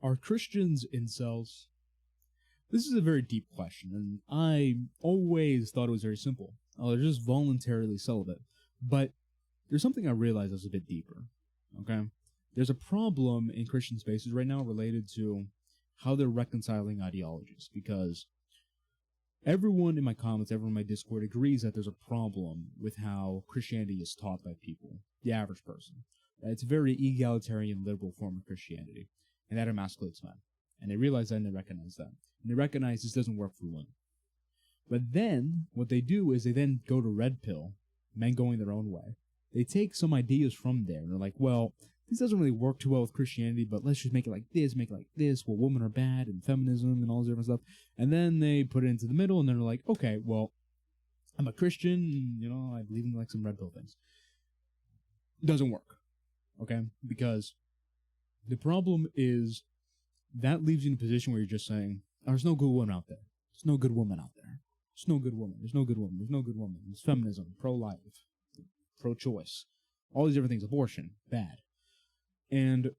Are Christians incels? This is a very deep question, and I always thought it was very simple. Oh, they're just voluntarily celibate. But there's something I realized that's a bit deeper, okay? There's a problem in Christian spaces right now related to how they're reconciling ideologies, because everyone in my comments, everyone in my Discord agrees that there's a problem with how Christianity is taught by people, the average person. It's a very egalitarian, liberal form of Christianity, and that emasculates men. And they realize that and they recognize that. And they recognize this doesn't work for women. But then, what they do is they then go to red pill, men going their own way. They take some ideas from there, and they're like, well, this doesn't really work too well with Christianity, but let's just make it like this, well, women are bad, and feminism, and all this different stuff. And then they put it into the middle, and they're like, okay, well, I'm a Christian, I believe in like some red pill things. It doesn't work, okay? Because the problem is that leaves you in a position where you're just saying, there's no good woman out there. There's no good woman out there. There's no good woman. There's no good woman. There's no good woman. There's feminism, pro-life, pro-choice, all these different things, abortion, bad. And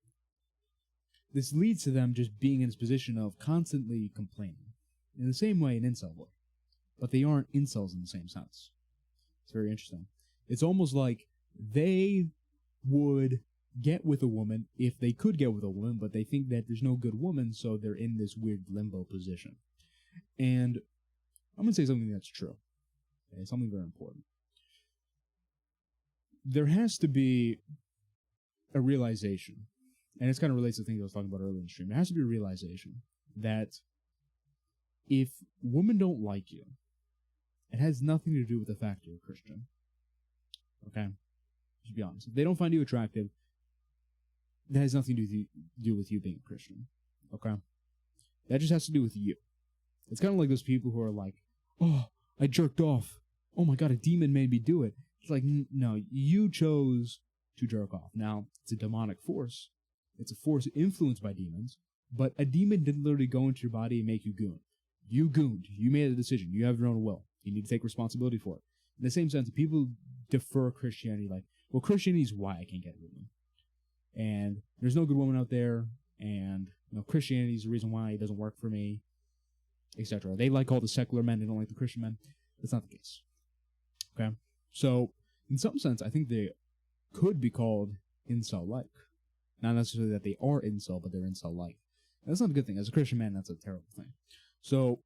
this leads to them just being in this position of constantly complaining. In the same way an incel would. But they aren't incels in the same sense. It's very interesting. It's almost like they would get with a woman if they could get with a woman, but they think that there's no good woman, so they're in this weird limbo position. And I'm going to say something that's true. Okay? Something very important. There has to be a realization, and this kind of relates to the thing I was talking about earlier in the stream. There has to be a realization that if women don't like you, it has nothing to do with the fact you're a Christian. Okay? Just be honest. If they don't find you attractive, that has nothing to do with you being a Christian. Okay? That just has to do with you. It's kind of like those people who are like, oh, I jerked off. Oh my god, a demon made me do it. It's like, no, you chose to jerk off. Now, it's a demonic force. It's a force influenced by demons, but a demon didn't literally go into your body and make you goon. You gooned. You made a decision. You have your own will. You need to take responsibility for it. In the same sense, people defer Christianity like, well, Christianity is why I can't get a woman. And there's no good woman out there, and Christianity is the reason why it doesn't work for me, etc. They like all the secular men, they don't like the Christian men. That's not the case. Okay? So, in some sense, I think they could be called incel-like. Not necessarily that they are incel, but they're incel-like. That's not a good thing. As a Christian man, that's a terrible thing. So,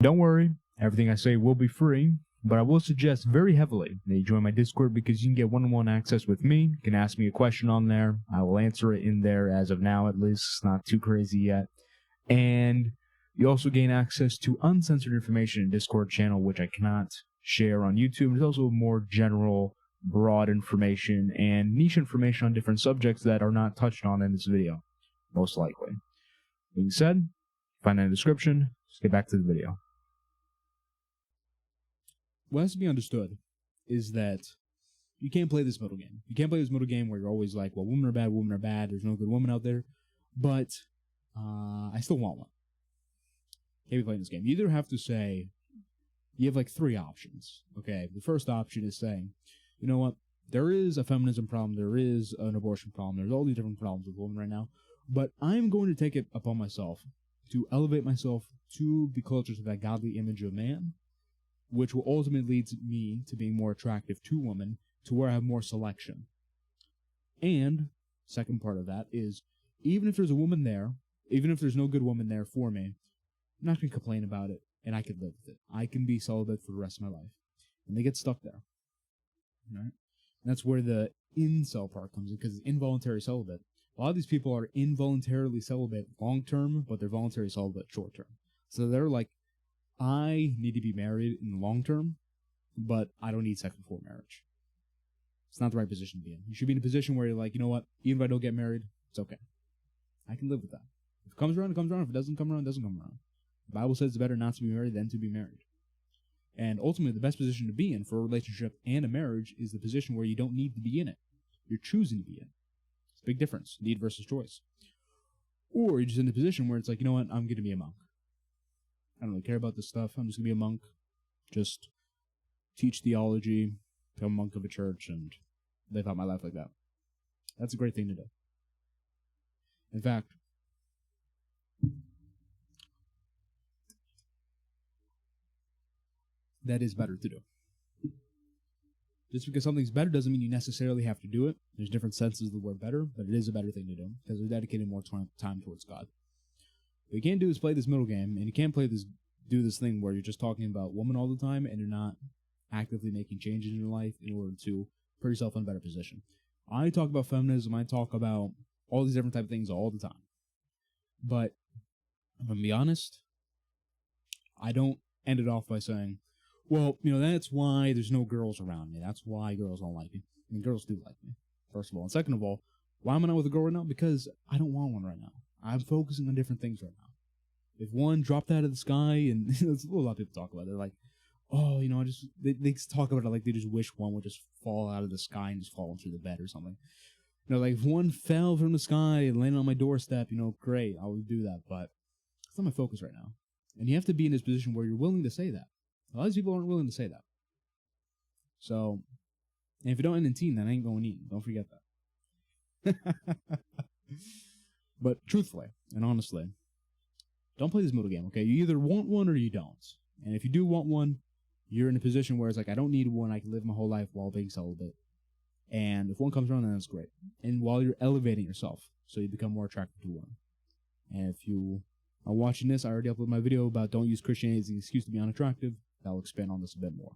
don't worry. Everything I say will be free, but I will suggest very heavily that you join my Discord because you can get one-on-one access with me. You can ask me a question on there. I will answer it in there as of now, at least. It's not too crazy yet. And you also gain access to uncensored information in Discord channel, which I cannot share on YouTube. There's also more general, broad information and niche information on different subjects that are not touched on in this video, most likely. Being said, find that in the description. Let's get back to the video. What has to be understood is that you can't play this middle game. You can't play this middle game where you're always like, well, women are bad, there's no good woman out there, but I still want one. Can't be playing this game. You either have to say, you have like three options. Okay, the first option is saying, you know what, there is a feminism problem, there is an abortion problem, there's all these different problems with women right now, but I'm going to take it upon myself to elevate myself to be closer to that godly image of man, which will ultimately lead me to being more attractive to women, to where I have more selection. And, second part of that is, even if there's a woman there, even if there's no good woman there for me, I'm not going to complain about it, and I can live with it. I can be celibate for the rest of my life. And they get stuck there. Right? And that's where the incel part comes in, because it's involuntary celibate. A lot of these people are involuntarily celibate long-term, but they're voluntary celibate short-term. So they're like, I need to be married in the long term, but I don't need sex before marriage. It's not the right position to be in. You should be in a position where you're like, you know what, even if I don't get married, it's okay. I can live with that. If it comes around, it comes around. If it doesn't come around, it doesn't come around. The Bible says it's better not to be married than to be married. And ultimately, the best position to be in for a relationship and a marriage is the position where you don't need to be in it. You're choosing to be in. It's a big difference, need versus choice. Or you're just in a position where it's like, you know what, I'm going to be a monk. I don't really care about this stuff. I'm just going to be a monk. Just teach theology, become a monk of a church, and live out my life like that. That's a great thing to do. In fact, that is better to do. Just because something's better doesn't mean you necessarily have to do it. There's different senses of the word better, but it is a better thing to do because they're dedicating more time towards God. What you can't do is play this middle game, and you can't do this thing where you're just talking about women all the time and you're not actively making changes in your life in order to put yourself in a better position. I talk about feminism, I talk about all these different type of things all the time. But I'm going to be honest, I don't end it off by saying, well, that's why there's no girls around me. That's why girls don't like me. I mean, girls do like me, first of all. And second of all, why am I not with a girl right now? Because I don't want one right now. I'm focusing on different things right now. If one dropped out of the sky, and that's what a lot of people talk about. They're like, oh, they talk about it like they just wish one would just fall out of the sky and just fall into the bed or something. Like if one fell from the sky and landed on my doorstep, great, I would do that. But it's not my focus right now. And you have to be in this position where you're willing to say that. A lot of people aren't willing to say that. So, and if you don't end in teen, then I ain't going to eat. Don't forget that. But truthfully and honestly, don't play this middle game, okay? You either want one or you don't. And if you do want one, you're in a position where it's like, I don't need one. I can live my whole life while being celibate. And if one comes around, then that's great. And while you're elevating yourself, so you become more attracted to one. And if you are watching this, I already uploaded my video about don't use Christianity as an excuse to be unattractive. I'll expand on this a bit more.